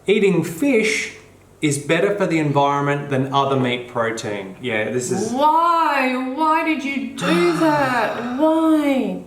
eating fish is better for the environment than other meat protein. Yeah, this is... Why? Why did you do that? Why?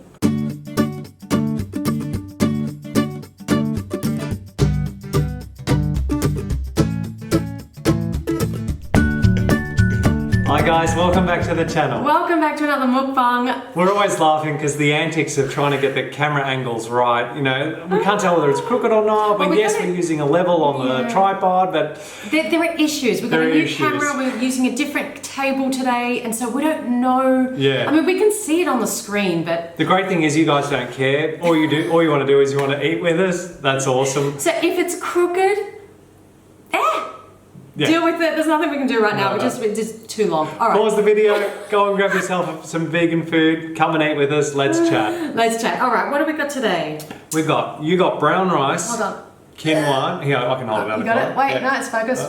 Hi guys, welcome back to the channel. Welcome back to another mukbang. We're always laughing because the antics of trying to get the camera angles right. You know, we can't tell whether it's crooked or not, but yes, we're using a level on the tripod, but... There are issues. We've got a new camera, we're using a different table today, and so we don't know... Yeah. I mean, we can see it on the screen, but... The great thing is you guys don't care. All you want to do is you want to eat with us. That's awesome. So if it's crooked, deal with it. There's nothing we can do right now. It's just too long. All right. Pause the video. Go and grab yourself some vegan food. Come and eat with us. Let's chat. Let's chat. All right. What have we got today? You got brown rice. Hold on. Quinoa. Here, I can hold it up. You got it? Wait, no, it's focus.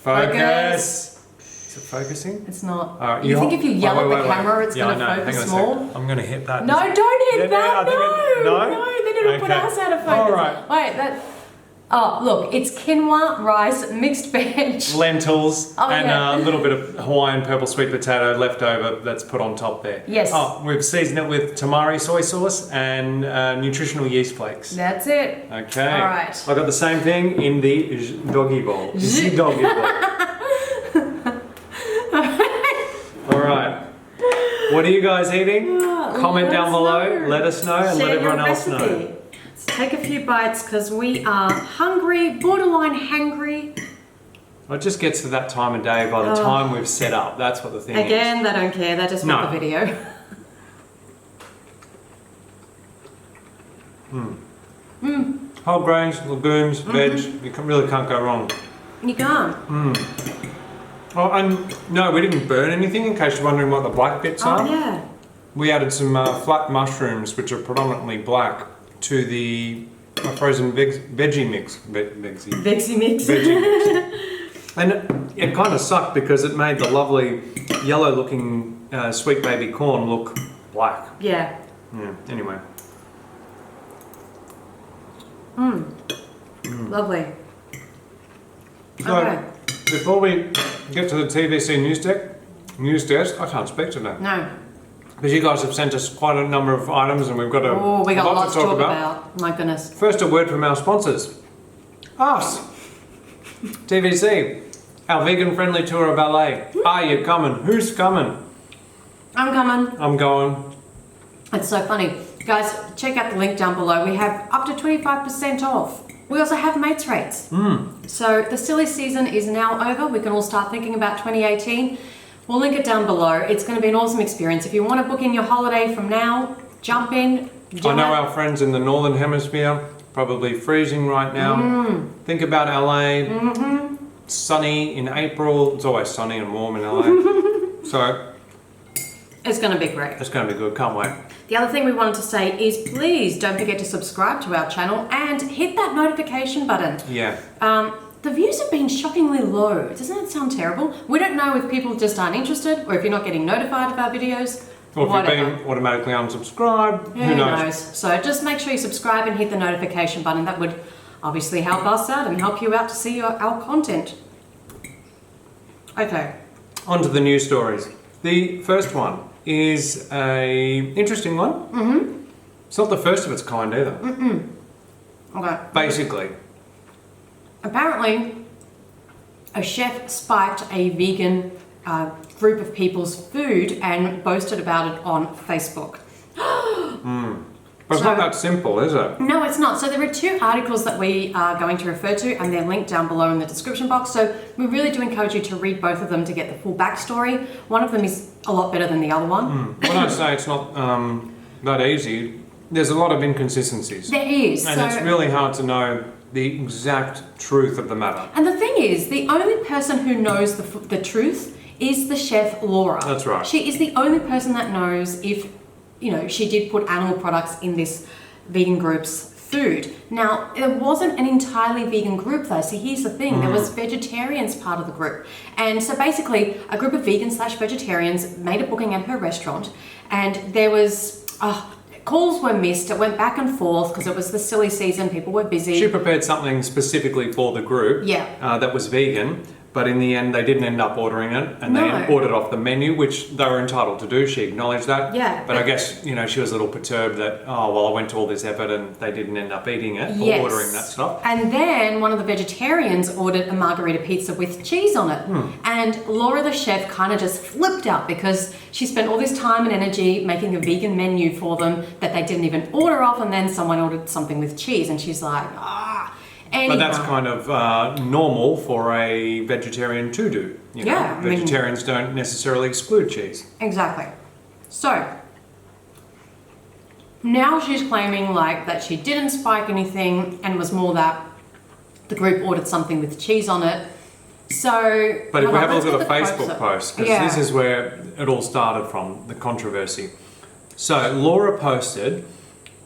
Focus. Is it focusing? It's not. All right, you think if you yell at the camera, it's going to focus more? I'm going to hit that. No, don't hit that. No, then it'll put us out of focus. All right. Wait, that. Oh, look, it's quinoa, rice, mixed veg. Lentils, a little bit of Hawaiian purple sweet potato left over that's put on top there. Yes. Oh, we've seasoned it with tamari soy sauce and nutritional yeast flakes. That's it. Okay. All right. I got the same thing in the doggy bowl. The doggy bowl. All right. What are you guys eating? Comment down below. Let us know and let everyone else know. Take a few bites because we are hungry, borderline hangry. It just gets to that time of day by the time we've set up. That's what the thing is. Again, they don't care. They just want the video. Whole grains, legumes, veg. You really can't go wrong. You can't. Oh, and no, we didn't burn anything in case you're wondering what the black bits are. Oh, yeah. We added some flat mushrooms, which are predominantly black, to the frozen veggie mix. Veggie mix. Veggie mix. And it kind of sucked because it made the lovely yellow looking sweet baby corn look black. Yeah. Yeah, anyway. Lovely. So, before we get to the TVC news desk, I can't speak today. No. Because you guys have sent us quite a number of items and we've got we got lots to talk about. My goodness. First, a word from our sponsors. Us. TVC. Our vegan-friendly tour of LA. Are you coming? Who's coming? I'm coming. I'm going. It's so funny. Guys, check out the link down below. We have up to 25% off. We also have mates rates. So the silly season is now over. We can all start thinking about 2018. We'll link it down below. It's going to be an awesome experience. If you want to book in your holiday from now, jump in. I know our friends in the Northern Hemisphere, probably freezing right now. Think about LA. Sunny in April. It's always sunny and warm in LA. So it's going to be great. It's going to be good. Can't wait. The other thing we wanted to say is please don't forget to subscribe to our channel and hit that notification button. Yeah. The views have been shockingly low. Doesn't that sound terrible? We don't know if people just aren't interested or if you're not getting notified of our videos. Or if you've been automatically unsubscribed. Who knows? So just make sure you subscribe and hit the notification button. That would obviously help us out and help you out to see our content. Okay. On to the news stories. The first one is a interesting one. It's not the first of its kind either. Okay. Basically. Apparently, a chef spiked a vegan group of people's food and boasted about it on Facebook. But it's not that simple, is it? No, it's not. So there are two articles that we are going to refer to and they're linked down below in the description box. So we really do encourage you to read both of them to get the full backstory. One of them is a lot better than the other one. When I say it's not that easy, there's a lot of inconsistencies. There is. And it's really hard to know the exact truth of the matter. And the thing is, the only person who knows the truth is the chef Laura. That's right. She is the only person that knows if, you know, she did put animal products in this vegan group's food. Now, it wasn't an entirely vegan group though, so here's the thing, there was vegetarians part of the group. And so basically, a group of vegans/vegetarians made a booking at her restaurant and there was, calls were missed. It went back and forth because it was the silly season. People were busy. She prepared something specifically for the group that was vegan, but in the end they didn't end up ordering it, and they ordered off the menu, which they were entitled to do. She acknowledged that. Yeah. But I guess, you know, she was a little perturbed that, oh, well, I went to all this effort and they didn't end up eating it or ordering that stuff. And then one of the vegetarians ordered a margarita pizza with cheese on it. And Laura the chef kind of just flipped out because she spent all this time and energy making a vegan menu for them that they didn't even order off, and then someone ordered something with cheese and she's like, Anyhow. But that's kind of normal for a vegetarian to do. You know? Vegetarians don't necessarily exclude cheese. Exactly. So now she's claiming like that she didn't spike anything, and it was more that the group ordered something with cheese on it. So, but if we have a look at the Facebook post, because this is where it all started from, the controversy. So Laura posted,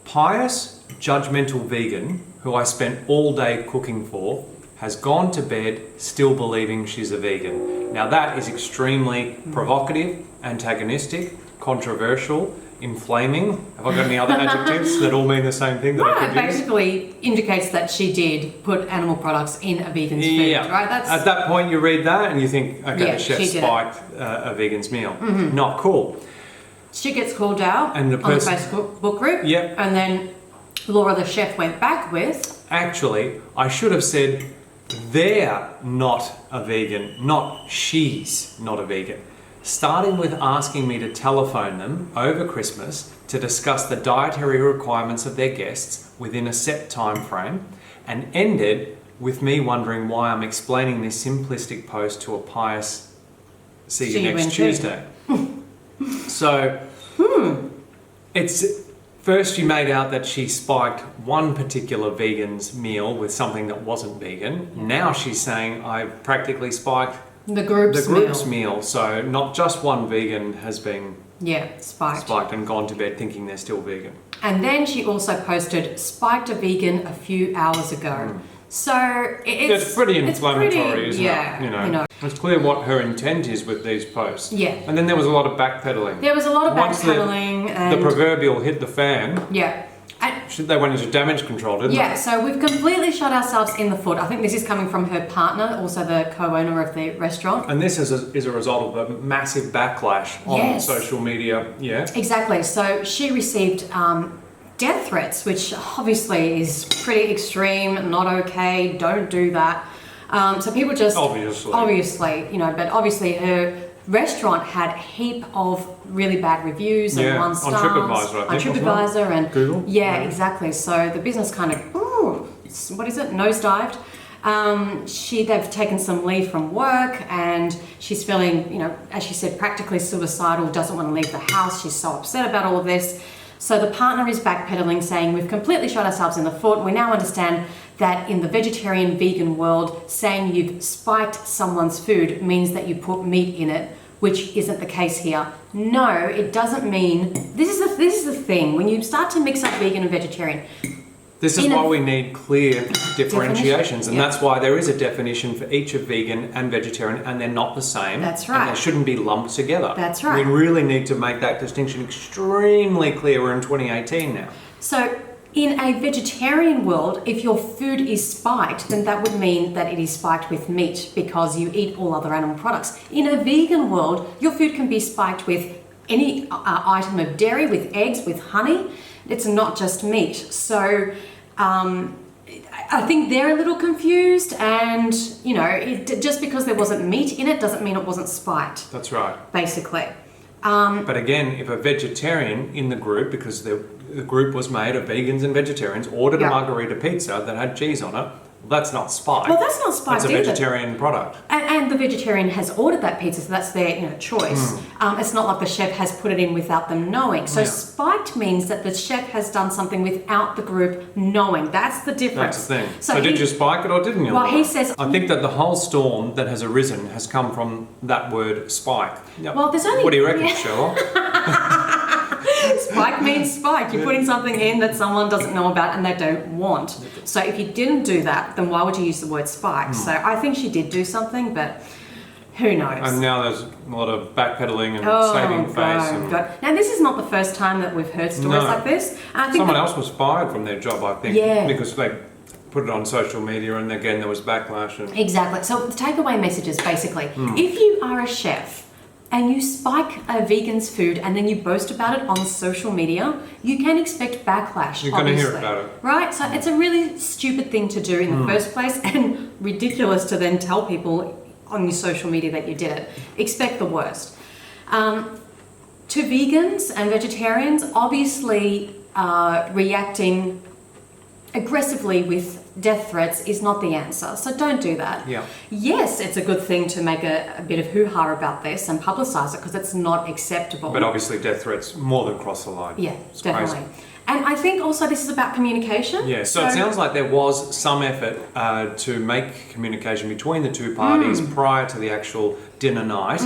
pious, judgmental vegan who I spent all day cooking for has gone to bed still believing she's a vegan. Now that is extremely provocative, antagonistic, controversial, inflaming. Have I got any other adjectives that all mean the same thing that I could use? Basically indicates that she did put animal products in a vegan's food, right? At that point you read that and you think, okay, the chef spiked a vegan's meal. Not cool. She gets called out on the Facebook group. Yep. And then Laura the chef went back with... Actually, I should have said they're not a vegan, not she's not a vegan. Starting with asking me to telephone them over Christmas to discuss the dietary requirements of their guests within a set time frame, and ended with me wondering why I'm explaining this simplistic post to a pious see you next Tuesday. So, it's... First, you made out that she spiked one particular vegan's meal with something that wasn't vegan. Now she's saying I practically spiked the group's meal. So not just one vegan has been spiked and gone to bed thinking they're still vegan. And then she also posted spiked a vegan a few hours ago. So it's pretty inflammatory, isn't it? You know. It's clear what her intent is with these posts. Yeah. And then there was a lot of backpedaling. Once the proverbial hit the fan. Yeah. They went into damage control, didn't they? Yeah, so we've completely shot ourselves in the foot. I think this is coming from her partner, also the co-owner of the restaurant. And this is a result of a massive backlash on social media. Yeah. Exactly. So she received death threats, which obviously is pretty extreme, not okay, don't do that. So people just... Obviously, you know, but obviously her restaurant had a heap of really bad reviews and 1 stars. On TripAdvisor, I think. On TripAdvisor and... Google. Yeah, exactly. So the business kind of, nosedived. They've taken some leave from work, and she's feeling, you know, as she said, practically suicidal, doesn't want to leave the house. She's so upset about all of this. So the partner is backpedaling, saying we've completely shot ourselves in the foot. We now understand that in the vegetarian vegan world, saying you've spiked someone's food means that you put meat in it, which isn't the case here. No, it doesn't mean... This is the thing. When you start to mix up vegan and vegetarian... This is why we need clear differentiations, and that's why there is a definition for each of vegan and vegetarian, and they're not the same. That's right. And they shouldn't be lumped together. That's right. We really need to make that distinction extremely clear. We're in 2018 now. So, in a vegetarian world, if your food is spiked, then that would mean that it is spiked with meat because you eat all other animal products. In a vegan world, your food can be spiked with any item of dairy, with eggs, with honey. It's not just meat. So I think they're a little confused, and you know, just because there wasn't meat in it doesn't mean it wasn't spiked. That's right. Basically. But again, if a vegetarian in the group, because the group was made of vegans and vegetarians, ordered a margarita pizza that had cheese on it, well, that's not spiked. Well, that's not spiked either. It's a vegetarian product. And the vegetarian has ordered that pizza, so that's their choice. It's not like the chef has put it in without them knowing. So spiked means that the chef has done something without the group knowing. That's the difference. That's the thing. So did you spike it or didn't you? Well, he says... I think that the whole storm that has arisen has come from that word spike. Yep. Well, there's only... What do you reckon, Sherlock? Spike means spike. You're putting something in that someone doesn't know about and they don't want. So if you didn't do that, then why would you use the word spike? So I think she did do something, but Who knows? And now there's a lot of backpedaling and Oh, saving face. And God. Now, this is not the first time that we've heard stories No. like this. And I think someone else was fired from their job, I think, Yeah. because they put it on social media, and again there was backlash. And Exactly. So the takeaway message is basically, Hmm. if you are a chef and you spike a vegan's food and then you boast about it on social media, you can expect backlash. You're going to hear obviously. about it. Right? So it's a really stupid thing to do in the first place, and ridiculous to then tell people on your social media that you did it. Expect the worst. To vegans and vegetarians, obviously reacting aggressively with death threats is not the answer, so don't do that. Yeah. Yes, it's a good thing to make a bit of hoo-ha about this and publicise it, because it's not acceptable. But obviously death threats more than cross the line. Yeah, It's definitely. crazy. And I think also this is about communication. Yeah, so it sounds like there was some effort to make communication between the two parties prior to the actual dinner night,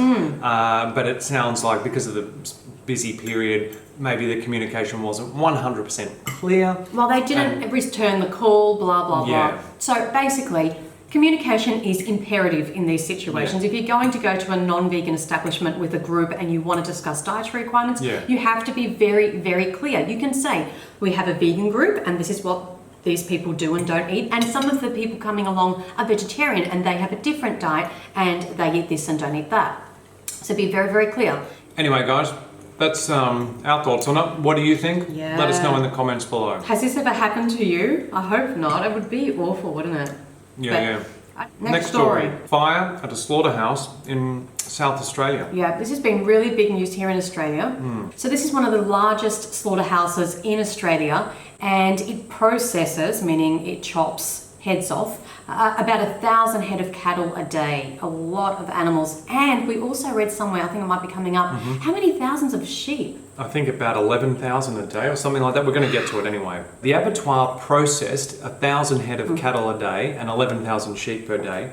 but it sounds like because of the busy period, maybe the communication wasn't 100% clear. Well, they didn't return the call, blah, blah, Yeah. blah. So basically, communication is imperative in these situations. Yeah. If you're going to go to a non-vegan establishment with a group and you want to discuss dietary requirements, Yeah. you have to be very, very clear. You can say, we have a vegan group and this is what these people do and don't eat, and some of the people coming along are vegetarian and they have a different diet and they eat this and don't eat that. So be very, very clear. Anyway, guys, that's our thoughts on it. What do you think? Yeah. Let us know in the comments below. Has this ever happened to you? I hope not. It would be awful, wouldn't it? Yeah, But, yeah. Next story. Fire at a slaughterhouse in South Australia. Yeah, this has been really big news here in Australia. So this is one of the largest slaughterhouses in Australia, and it processes, meaning it chops heads off, about 1,000 head of cattle a day. A lot of animals. And we also read somewhere, I think it might be coming up, how many thousands of sheep? I think about 11,000 a day or something like that. We're going to get to it anyway. The abattoir processed 1,000 head of cattle a day and 11,000 sheep per day,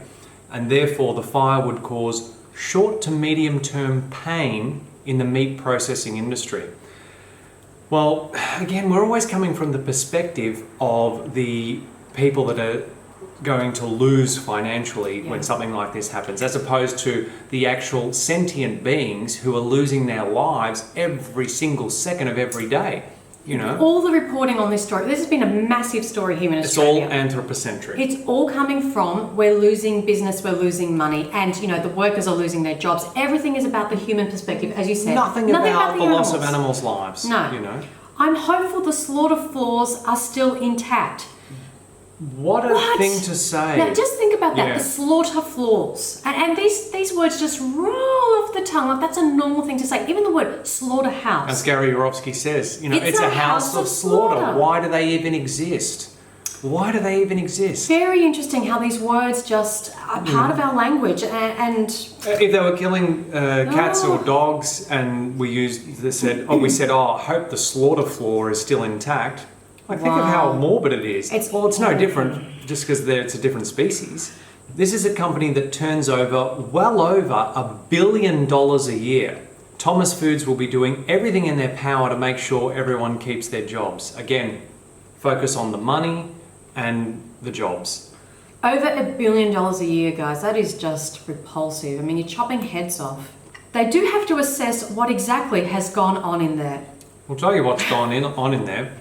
and therefore the fire would cause short to medium term pain in the meat processing industry. Well, again, we're always coming from the perspective of the people that are going to lose financially when something like this happens, as opposed to the actual sentient beings who are losing their lives every single second of every day, you know. All the reporting on this story, this has been a massive story here in It's all Australia. anthropocentric. It's all coming from, we're losing business, we're losing money, and you know, the workers are losing their jobs. Everything is about the human perspective, as you said. Nothing about the loss of animals. animals' lives, No. you know. I'm hopeful the slaughter floors are still intact. What a thing to say. Now, just think about that, Yeah. the slaughter floors. And these words just roll off the tongue, like that's a normal thing to say. Even the word slaughterhouse. As Gary Yourofsky says, you know, It's it's a a house of slaughter. Why do they even exist? Why do they even exist? Very interesting how these words just are part of our language, and If they were killing cats or dogs, and we said, I hope the slaughter floor is still intact. Like, think of how Wow. morbid it is. It's It's no different just because it's a different species. This is a company that turns over well over $1 billion a year. Thomas Foods will be doing everything in their power to make sure everyone keeps their jobs. Again, focus on the money and the jobs. over $1 billion a year, guys. That is just repulsive. I mean, you're chopping heads off. They do have to assess what exactly has gone on in there. We'll tell you what's on in there.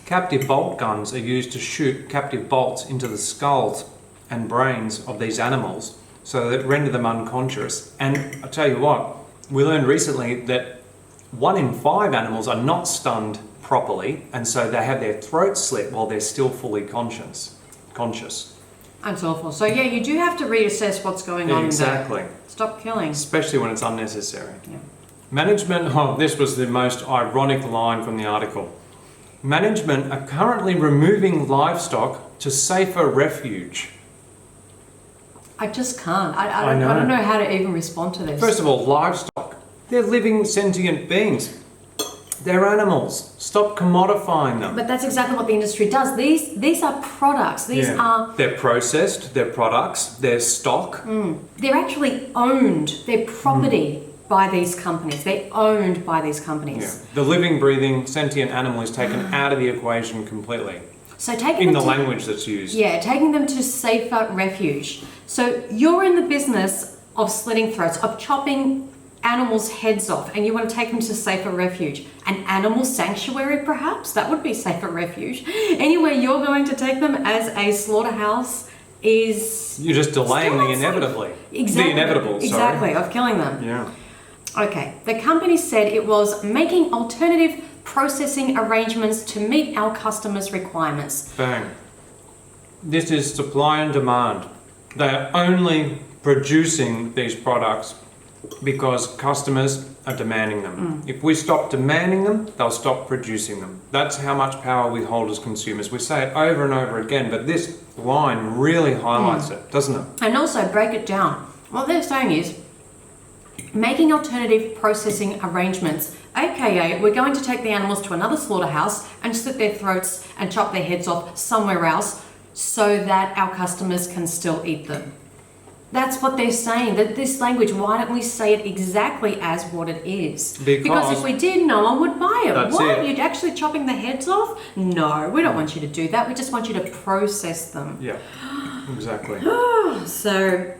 Captive bolt guns are used to shoot captive bolts into the skulls and brains of these animals so that render them unconscious. And I tell you what, we learned recently that 1 in 5 animals are not stunned properly, and so they have their throats slit while they're still fully conscious. That's awful. So yeah, you do have to reassess what's going on Exactly. in there. Stop killing. Especially when it's unnecessary. Yeah. Management, this was the most ironic line from the article. Management are currently removing livestock to safer refuge. I just can't. I I know. don't know how to even respond to this. First of all, livestock. They're living sentient beings. They're animals. Stop commodifying them. But that's exactly what the industry does. These are products. These are... They're processed, they're products, they're stock. They're actually owned. They're property by these companies. They're owned by these companies. Yeah. The living, breathing, sentient animal is taken out of the equation completely. So taking In them the to, language that's used. Yeah, taking them to safer refuge. So you're in the business of slitting throats, of chopping animals' heads off, and you want to take them to safer refuge. An animal sanctuary, perhaps? That would be safer refuge. Anywhere you're going to take them as a slaughterhouse is... You're just delaying the Exactly. The inevitable, sorry. Exactly, of killing them. Yeah. Okay, the company said it was making alternative processing arrangements to meet our customers' requirements. Bang. This is supply and demand. They're only producing these products because customers are demanding them. If we stop demanding them, they'll stop producing them. That's how much power we hold as consumers. We say it over and over again, but this line really highlights it, doesn't it? And also, break it down. What they're saying is, making alternative processing arrangements, aka we're going to take the animals to another slaughterhouse and slit their throats and chop their heads off somewhere else so that our customers can still eat them. That's what they're saying, that this language, why don't we say it exactly as what it is? Because if we did, no one would buy it. That's What? it. You're actually chopping the heads off? No, we don't want you to do that. We just want you to process them. Yeah, exactly. So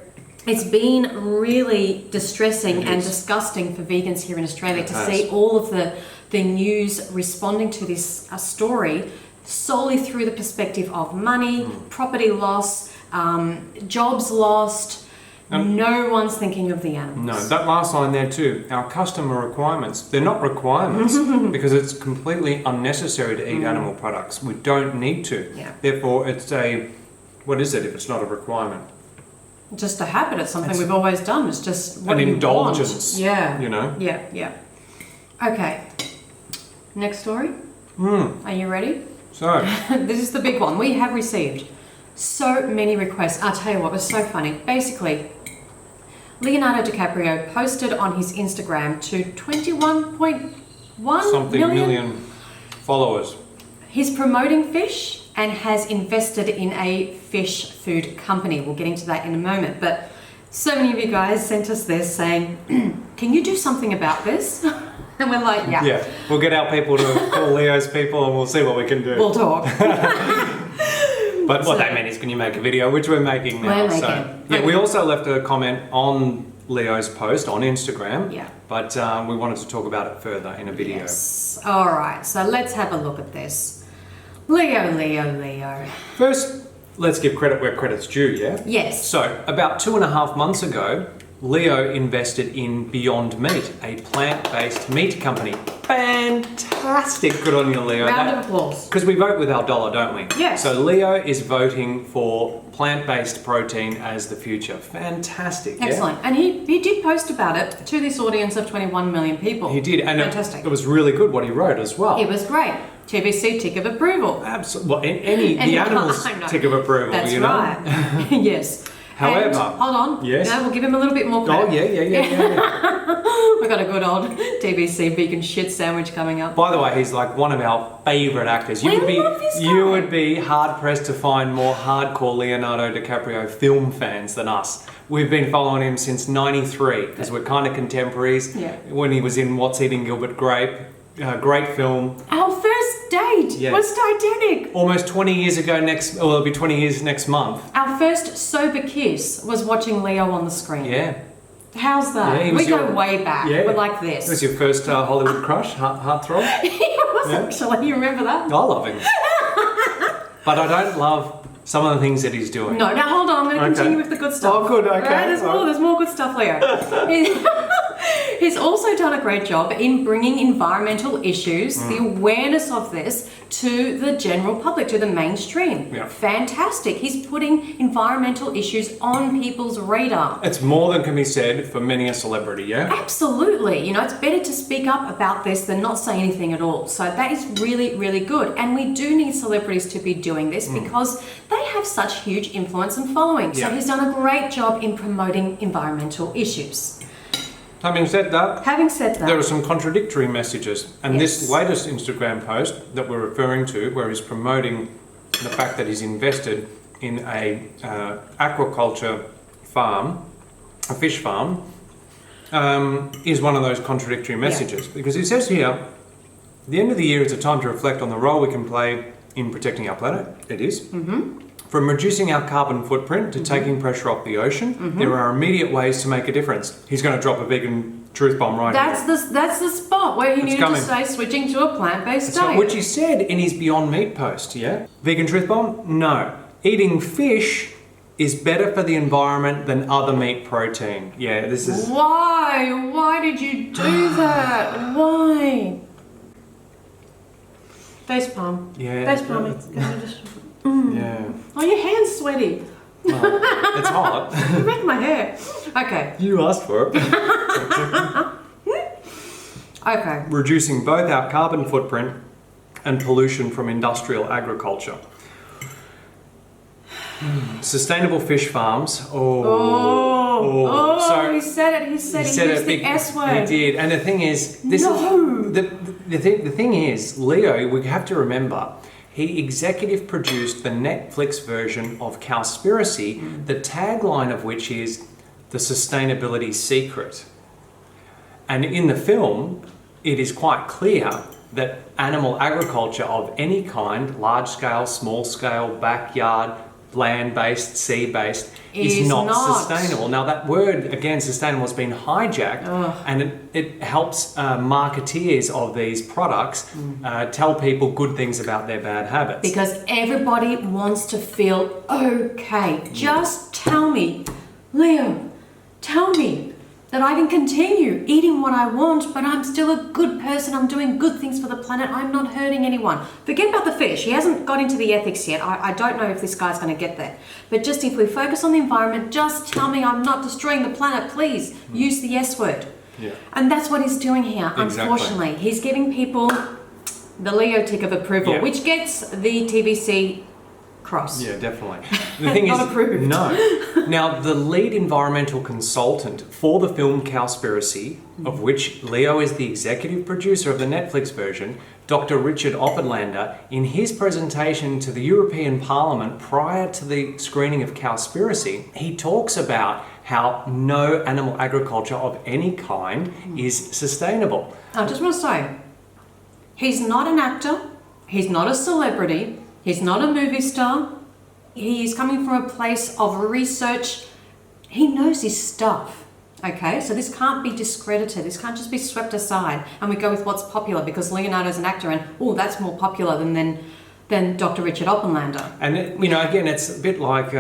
it's been really distressing and disgusting for vegans here in Australia to see all of the news responding to this story solely through the perspective of money, property loss, jobs lost. No one's thinking of the animals. No, that last line there too, our customer requirements, they're not requirements because it's completely unnecessary to eat animal products. We don't need to. Yeah. Therefore, it's what is it if it's not a requirement? Just a habit. It's something we've always done. It's just what An you indulgence. Want. Yeah. You know? Yeah, yeah. Okay. Next story. Are you ready? So, This is the big one. We have received so many requests. I'll tell you what, it was so funny. Basically, Leonardo Dicaprio posted on his Instagram to 21.1 something million followers. He's promoting fish and has invested in a fish food company. We'll get into that in a moment. But so many of you guys sent us this saying, can you do something about this? And we're like, yeah. Yeah, we'll get our people to call Leo's people and we'll see what we can do. We'll talk. But what they meant is, can you make a video, which we're making now. We're making. Yeah, Okay. we also left a comment on Leo's post on Instagram. Yeah. But we wanted to talk about it further in a video. Yes. All right, so let's have a look at this. Leo. First, let's give credit where credit's due, yeah? Yes. So, about 2.5 months ago, Leo invested in Beyond Meat, a plant-based meat company. Fantastic! Good on you, Leo. Round of applause. Because we vote with our dollar, don't we? Yes. So Leo is voting for plant-based protein as the future. Fantastic, yeah? Excellent. And he did post about it to this audience of 21 million people. He did, and Fantastic. it was really good what he wrote as well. It was great. TBC tick of approval. Absolutely. Well, the animals I know. tick of approval, That's you know? right. Yes. However, and, hold on. yes. No, we'll give him a little bit more credit. Oh, yeah. We've got a good old TBC vegan shit sandwich coming up. By the way, he's like one of our favourite actors. We love this guy. You would be hard-pressed to find more hardcore Leonardo DiCaprio film fans than us. We've been following him since '93 because we're kind of contemporaries. Yeah. When he was in What's Eating Gilbert Grape, great film. Our first date was Titanic. Almost 20 years ago it'll be 20 years next month. Our first sober kiss was watching Leo on the screen. Yeah. How's that? Yeah, he was we go way back. Yeah. We're like this. It was your first Hollywood crush, heartthrob? It was actually. You remember that? I love him. But I don't love some of the things that he's doing. No, now hold on. I'm going to continue with the good stuff. Oh, good. Okay. All right, there's more good stuff, Leo. He's also done a great job in bringing environmental issues, the awareness of this, to the general public, to the mainstream. Yeah. Fantastic. He's putting environmental issues on people's radar. It's more than can be said for many a celebrity, yeah? Absolutely. You know, it's better to speak up about this than not say anything at all. So that is really, really good. And we do need celebrities to be doing this because they have such huge influence and following. So Yeah. he's done a great job in promoting environmental issues. Having said that, there are some contradictory messages. And this latest Instagram post that we're referring to, where he's promoting the fact that he's invested in a aquaculture farm, a fish farm, is one of those contradictory messages. Because it says here, the end of the year is a time to reflect on the role we can play in protecting our planet. It is. From reducing our carbon footprint to taking pressure off the ocean, there are immediate ways to make a difference. He's going to drop a vegan truth bomb right That's the spot where he needed coming. to say switching to a plant-based diet. Which he said in his Beyond Meat post, yeah? Vegan truth bomb? No. Eating fish is better for the environment than other meat protein. Yeah, this is... Why? Why did you do that? Why? Face palm. Yeah. Face palm. Just... Yeah. Oh, your hand's sweaty. Oh, it's hot. You wrecked my hair. Okay. You asked for it. Okay. Reducing both our carbon footprint and pollution from industrial agriculture. Sustainable fish farms. So he said it. He used the S word. He did. And the thing is, the thing is, Leo, we have to remember, he executive produced the Netflix version of Cowspiracy, the tagline of which is the sustainability secret. And in the film, it is quite clear that animal agriculture of any kind, large scale, small scale, backyard, land-based, sea-based, is not sustainable. Now that word, again, sustainable, has been hijacked, and it helps marketeers of these products tell people good things about their bad habits. Because everybody wants to feel okay. Just tell me, Leo, tell me that I can continue eating what I want, but I'm still a good person. I'm doing good things for the planet. I'm not hurting anyone. Forget about the fish. He hasn't got into the ethics yet. I don't know if this guy's going to get there. But just if we focus on the environment, just tell me I'm not destroying the planet. Please use the S word. Yeah. And that's what he's doing here, unfortunately. He's giving people the Leo tick of approval, which gets the TVC cross. Yeah, definitely. The thing Not is, approved. No. Now, the lead environmental consultant for the film Cowspiracy, of which Leo is the executive producer of the Netflix version, Dr. Richard Oppenlander, in his presentation to the European Parliament prior to the screening of Cowspiracy, he talks about how no animal agriculture of any kind is sustainable. I just want to say, he's not an actor, he's not a celebrity, he's not a movie star. He is coming from a place of research. He knows his stuff. Okay, so this can't be discredited. This can't just be swept aside and we go with what's popular because Leonardo's an actor and, oh, that's more popular than Dr. Richard Oppenlander. And, again, it's a bit like...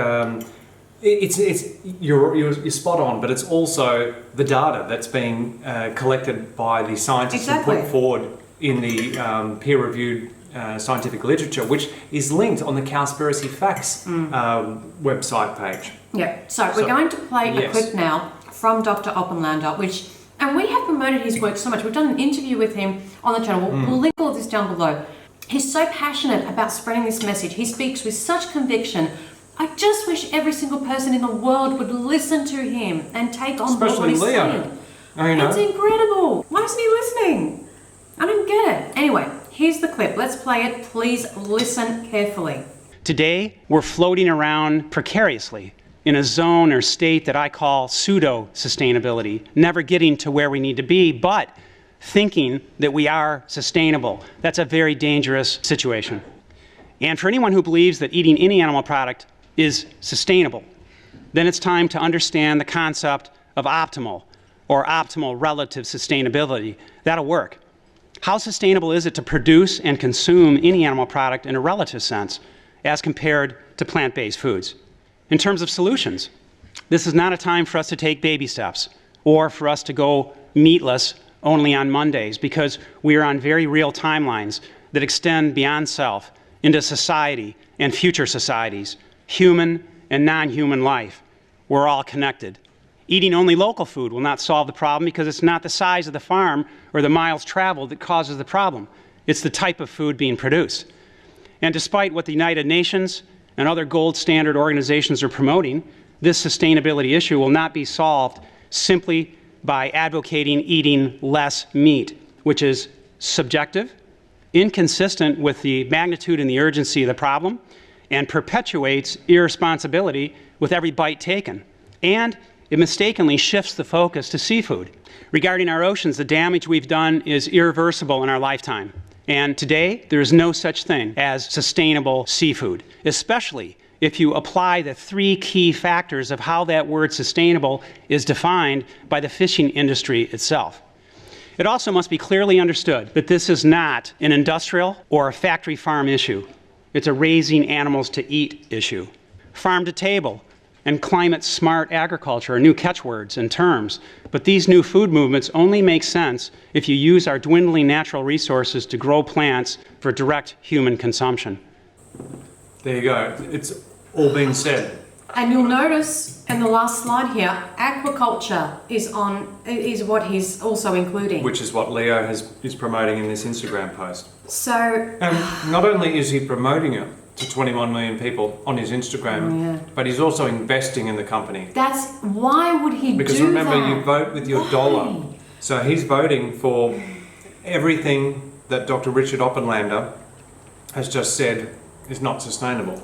You're spot on, but it's also the data that's being collected by the scientists and put forward in the peer-reviewed scientific literature, which is linked on the Cowspiracy Facts website page. Yeah, so we're going to play a clip now from Dr. Oppenlander, and we have promoted his work so much. We've done an interview with him on the channel. We'll link all of this down below. He's so passionate about spreading this message. He speaks with such conviction. I just wish every single person in the world would listen to him and take on board what he's saying. It's incredible. Why isn't he listening? I don't get it. Anyway, here's the clip. Let's play it. Please listen carefully. Today, we're floating around precariously in a zone or state that I call pseudo-sustainability, never getting to where we need to be, but thinking that we are sustainable. That's a very dangerous situation. And for anyone who believes that eating any animal product is sustainable, then it's time to understand the concept of optimal or optimal relative sustainability. That'll work. How sustainable is it to produce and consume any animal product in a relative sense as compared to plant-based foods? In terms of solutions, this is not a time for us to take baby steps or for us to go meatless only on Mondays, because we are on very real timelines that extend beyond self into society and future societies, human and non-human life. We're all connected. Eating only local food will not solve the problem because it's not the size of the farm or the miles traveled that causes the problem. It's the type of food being produced. And despite what the United Nations and other gold standard organizations are promoting, this sustainability issue will not be solved simply by advocating eating less meat, which is subjective, inconsistent with the magnitude and the urgency of the problem, and perpetuates irresponsibility with every bite taken. And it mistakenly shifts the focus to seafood. Regarding our oceans, the damage we've done is irreversible in our lifetime. And today, there is no such thing as sustainable seafood, especially if you apply the 3 key factors of how that word sustainable is defined by the fishing industry itself. It also must be clearly understood that this is not an industrial or a factory farm issue. It's a raising animals to eat issue. Farm to table and climate smart agriculture are new catchwords and terms, but these new food movements only make sense if you use our dwindling natural resources to grow plants for direct human consumption. There you go. It's all been said. And you'll notice in the last slide here, aquaculture is what he's also including. Which is what Leo is promoting in this Instagram post. So... And not only is he promoting it to 21 million people on his Instagram, but he's also investing in the company. Why would he do that? Because remember, you vote with your dollar. So he's voting for everything that Dr. Richard Oppenlander has just said is not sustainable.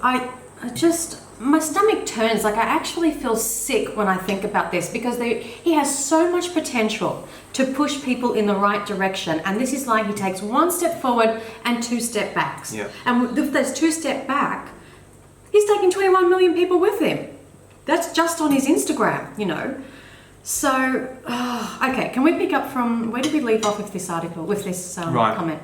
My stomach turns. Like, I actually feel sick when I think about this, because he has so much potential to push people in the right direction, and this is like he takes 1 step forward and 2 step backs. Yeah. And with those 2 step back, he's taking 21 million people with him. That's just on his Instagram, you know. So, okay, can we pick up from, where did we leave off with this article, with this comment?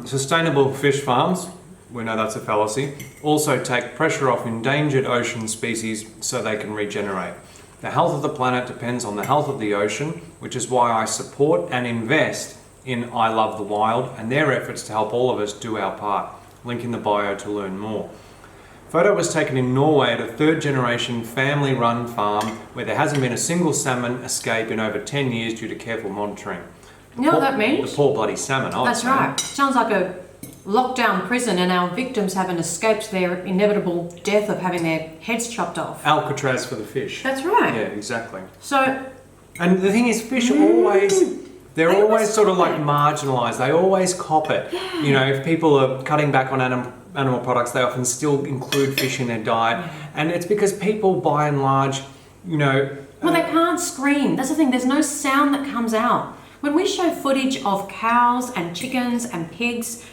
Sustainable fish farms, we know that's a fallacy, also take pressure off endangered ocean species so they can regenerate. The health of the planet depends on the health of the ocean, which is why I support and invest in I Love the Wild and their efforts to help all of us do our part. Link in the bio to learn more. Photo was taken in Norway at a 3rd-generation family-run farm where there hasn't been a single salmon escape in over 10 years due to careful monitoring. You know what that means? The poor bloody salmon. That's right. Sounds like a lockdown prison, and our victims haven't escaped their inevitable death of having their heads chopped off. Alcatraz for the fish. That's right. Yeah, exactly. So, and the thing is, fish they're always sort of like marginalised. They always cop it. Yeah. You know, if people are cutting back on animal products, they often still include fish in their diet, and it's because people, by and large, you know. Well, they can't scream. That's the thing. There's no sound that comes out. When we show footage of cows and chickens and pigs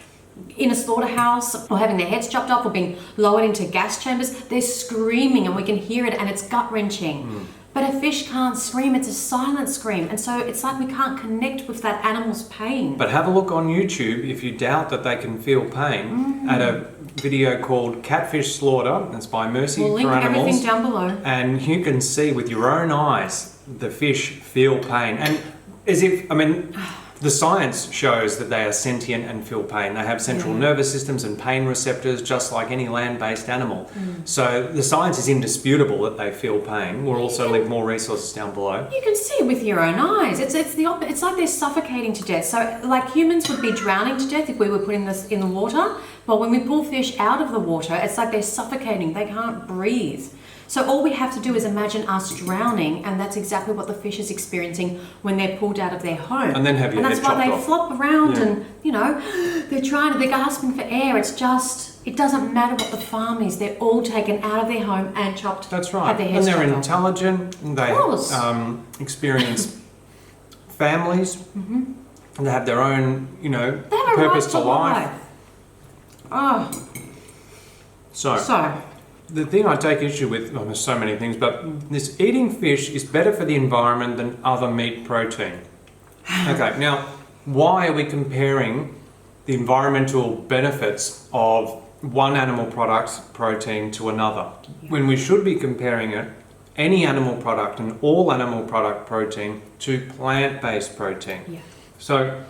in a slaughterhouse, or having their heads chopped off, or being lowered into gas chambers, they're screaming and we can hear it, and it's gut-wrenching. But a fish can't scream, it's a silent scream, and so it's like we can't connect with that animal's pain. But have a look on YouTube if you doubt that they can feel pain at a video called Catfish Slaughter. That's by Mercy We'll link for Animals. everything down below. And you can see with your own eyes the fish feel pain. And as if, I mean, the science shows that they are sentient and feel pain. They have central nervous systems and pain receptors just like any land-based animal. So the science is indisputable that they feel pain. We'll also link more resources down below. You can see it with your own eyes. It's like they're suffocating to death. So like humans would be drowning to death if we were putting this in the water. But when we pull fish out of the water, it's like they're suffocating. They can't breathe. So all we have to do is imagine us drowning, and that's exactly what the fish is experiencing when they're pulled out of their home. And then have your head chopped off. And that's why they flop around and, you know, they're gasping for air. It's just, it doesn't matter what the farm is. They're all taken out of their home and chopped. That's right. Have their heads and they're chopped intelligent. Of They course. experience families. And they have their own, you know, They have a purpose right to life. Oh. So, the thing I take issue with, well, there's so many things, but this eating fish is better for the environment than other meat protein. Okay, now, why are we comparing the environmental benefits of one animal product's protein to another, when we should be comparing it, any animal product and all animal product protein, to plant-based protein? Yeah. So,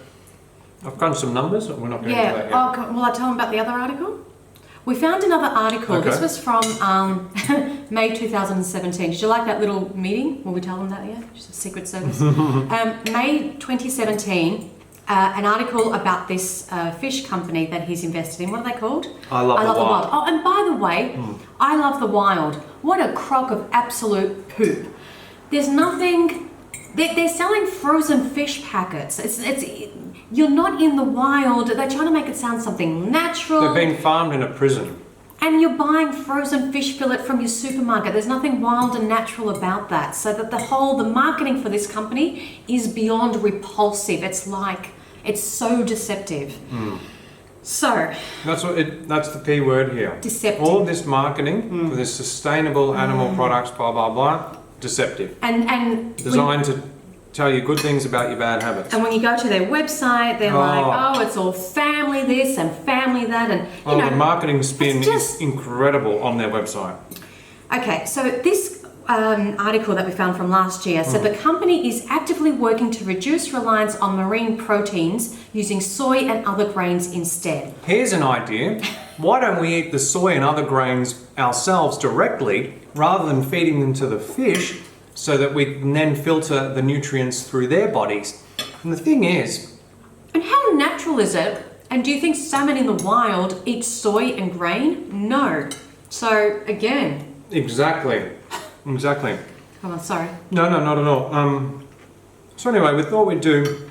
I've crunched some numbers, we're not going to do that yet. Oh, will I tell them about the other article? We found another article. Okay. This was from May 2017. Did you like that little meeting? Will we tell them that yet? Just a secret service. May 2017, an article about this fish company that he's invested in. What are they called? I Love the Wild. Oh, and by the way, I Love the Wild. What a crock of absolute poop. There's nothing... They're selling frozen fish packets. You're not in the wild. They're trying to make it sound something natural. They're being farmed in a prison. And you're buying frozen fish fillet from your supermarket. There's nothing wild and natural about that. So that the marketing for this company is beyond repulsive. It's so deceptive. So That's the key word here. Deceptive. All of this marketing for this sustainable animal products, blah blah blah, deceptive. And Designed to tell you good things about your bad habits. and when you go to their website, they're like, oh, it's all family this and family that, and you know, the marketing spin it's just- is incredible on their website. Okay, so this article that we found from last year said the company is actively working to reduce reliance on marine proteins using soy and other grains instead. Here's an idea. Why don't we eat the soy and other grains ourselves directly rather than feeding them to the fish so that we can then filter the nutrients through their bodies? And the thing is... And how natural is it? And do you think salmon in the wild eat soy and grain? No. So, again... Exactly. Come on, sorry. No, not at all. So anyway, we thought we'd do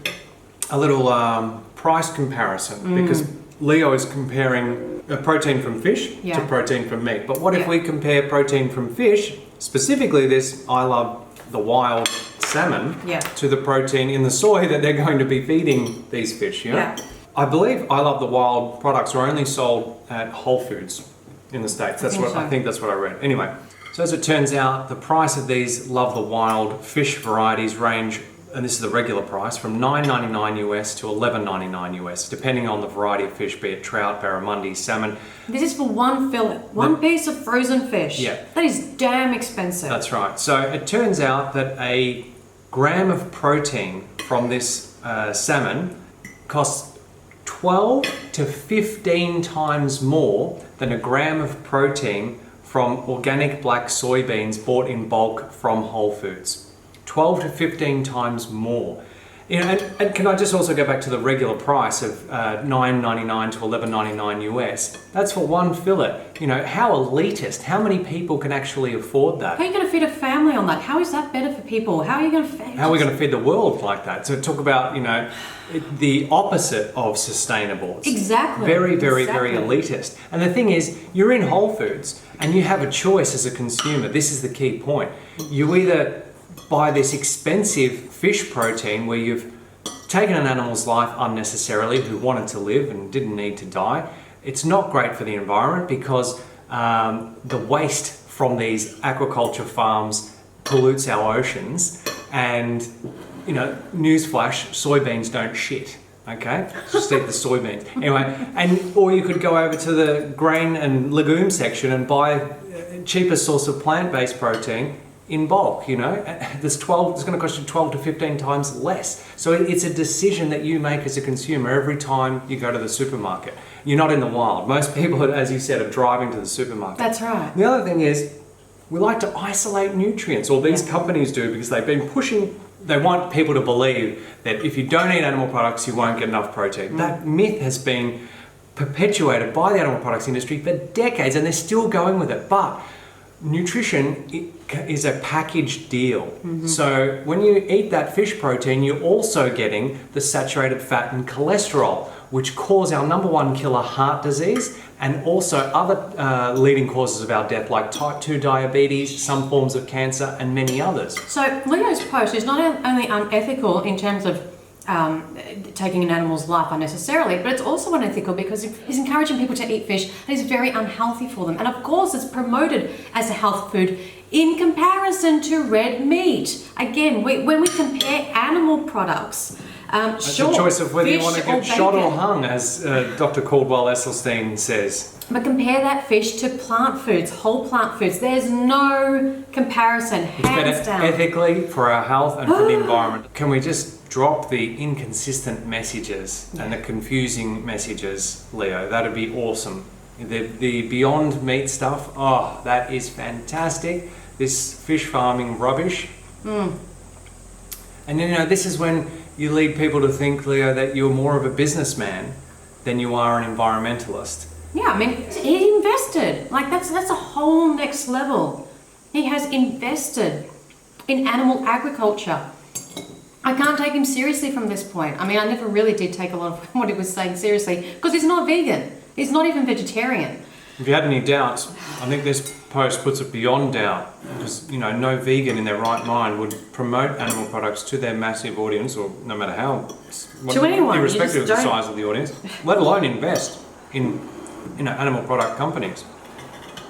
a little price comparison because Leo is comparing protein from fish to protein from meat. But what if we compare protein from fish, specifically this I love the wild salmon, to the protein in the soy that they're going to be feeding these fish, you know? Yeah. I believe I love the wild products are only sold at Whole Foods in the States. I think that's what I read. Anyway, so as it turns out, the price of these Love the Wild fish varieties range, and this is the regular price, from $9.99 US to $11.99 US, depending on the variety of fish, be it trout, barramundi, salmon. This is for one fillet, one piece of frozen fish. Yeah. That is damn expensive. That's right. So it turns out that a gram of protein from this salmon costs 12 to 15 times more than a gram of protein from organic black soybeans bought in bulk from Whole Foods. 12 to 15 times more. You know, and can I just also go back to the regular price of $9.99 to $11.99 US? That's for one fillet. You know, how elitist? How many people can actually afford that? How are you going to feed a family on that? How is that better for people? How are you going to feed? How are we going to feed the world like that? So talk about, you know, the opposite of sustainable. Exactly. Very elitist. And the thing is, you're in Whole Foods and you have a choice as a consumer. This is the key point. You either buy this expensive fish protein where you've taken an animal's life unnecessarily who wanted to live and didn't need to die. It's not great for the environment because the waste from these aquaculture farms pollutes our oceans, and you know, newsflash, soybeans don't shit. Okay, just eat the soybeans. Anyway, or you could go over to the grain and legume section and buy a cheaper source of plant-based protein in bulk. You know, it's going to cost you 12 to 15 times less. So it's a decision that you make as a consumer every time you go to the supermarket. You're not in the wild. Most people, as you said, are driving to the supermarket. That's right. The other thing is, we like to isolate nutrients, or these companies do, because they've been pushing. They want people to believe that if you don't eat animal products, you won't get enough protein. That myth has been perpetuated by the animal products industry for decades, and they're still going with it. But nutrition is a packaged deal. So when you eat that fish protein, you're also getting the saturated fat and cholesterol, which cause our number one killer, heart disease, and also other leading causes of our death like type 2 diabetes, some forms of cancer, and many others. So Leo's post is not only unethical in terms of taking an animal's life unnecessarily, but it's also unethical because he's encouraging people to eat fish that is very unhealthy for them. And of course, it's promoted as a health food in comparison to red meat. Again, when we compare animal products, It's sure, a choice of whether you fish want to or get shot or bacon. hung, as Dr. Caldwell Esselstyn says. But compare that fish to plant foods, whole plant foods. There's no comparison, It's hands better down. ethically for our health and for the environment. Can we just drop the inconsistent messages and the confusing messages, Leo? That'd be awesome. The Beyond Meat stuff, oh, that is fantastic. This fish farming rubbish. And you know, this is when you lead people to think, Leo, that you're more of a businessman than you are an environmentalist. Yeah, I mean, he invested. Like, that's a whole next level. He has invested in animal agriculture. I can't take him seriously from this point. I mean, I never really did take a lot of what he was saying seriously because he's not vegan. He's not even vegetarian. If you had any doubts, I think there's post puts it beyond doubt, because no vegan in their right mind would promote animal products to their massive audience, or no matter how, to anyone, irrespective of the size of the audience, let alone invest in animal product companies.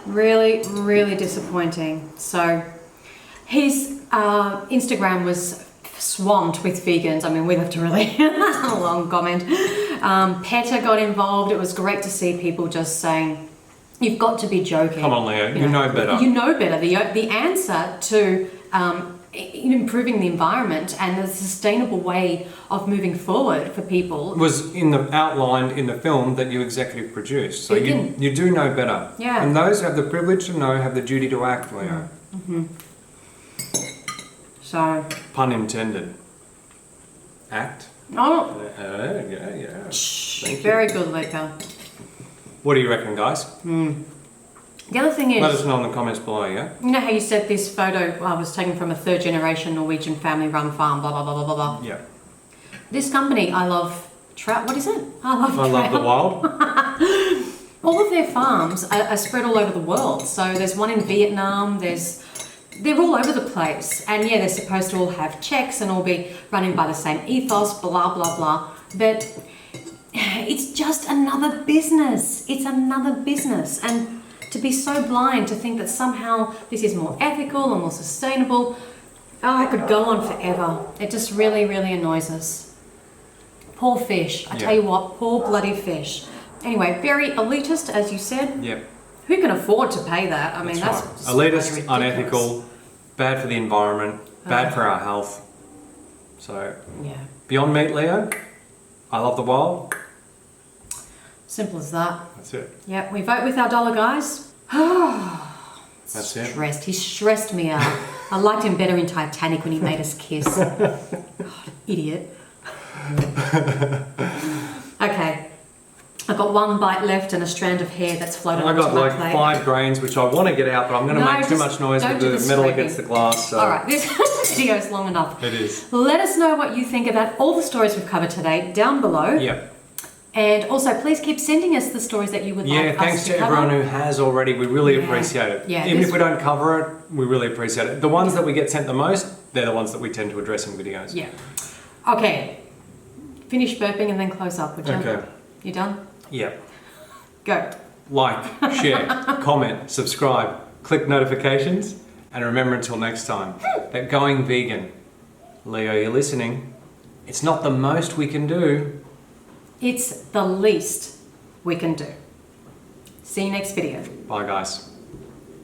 Really, really disappointing. So his Instagram was swamped with vegans. I mean, we left a really long comment. PETA got involved. It was great to see people just saying, you've got to be joking. Come on, Leo, you know better. You know better. The answer to improving the environment and the sustainable way of moving forward for people was outlined in the film that you executive produced. So you do know better. Yeah. And those who have the privilege to know have the duty to act, Leo. Mm-hmm. So. Pun intended. Act. Oh. Yeah. Very good, Luca. What do you reckon, guys? The other thing is... Let us know in the comments below, yeah? You know how you said this photo was taken from a third-generation Norwegian family-run farm, blah, blah, blah, blah, blah, blah. Yeah. This company, I Love Trout... What is it? I Love the Wild. All of their farms are spread all over the world. So there's one in Vietnam, they're all over the place. And yeah, they're supposed to all have checks and all be running by the same ethos, blah, blah, blah. But it's just another business. It's another business. And to be so blind to think that somehow this is more ethical or more sustainable, I could go on forever. It just really, really annoys us. Poor fish. I tell you what, poor bloody fish. Anyway, very elitist, as you said. Yep. Who can afford to pay that? I mean, that's right. Elitist, unethical, bad for the environment, bad for our health. So, Beyond Meat, Leo, I Love the Wild. Simple as that. That's it. Yep, we vote with our dollar, guys. That's it. Stressed. He stressed me out. I liked him better in Titanic when he made us kiss. God, idiot. Okay. I've got one bite left and a strand of hair that's floated onto my plate. I got like 5 grains, which I want to get out, but I'm going to make too much noise with the metal against the glass. So. All right, this video is long enough. It is. Let us know what you think about all the stories we've covered today down below. Yep. And also, please keep sending us the stories that you would like us to cover. Yeah, thanks to everyone who has already. We really appreciate it. Yeah, even if we don't cover it, we really appreciate it. The ones that we get sent the most, they're the ones that we tend to address in videos. Yeah. Okay. Finish burping and then close up. We're done. Okay. You done? Yeah. Go. Like, share, comment, subscribe, click notifications, and remember until next time that going vegan, Leo, you're listening, it's not the most we can do. It's the least we can do. See you next video. Bye, guys.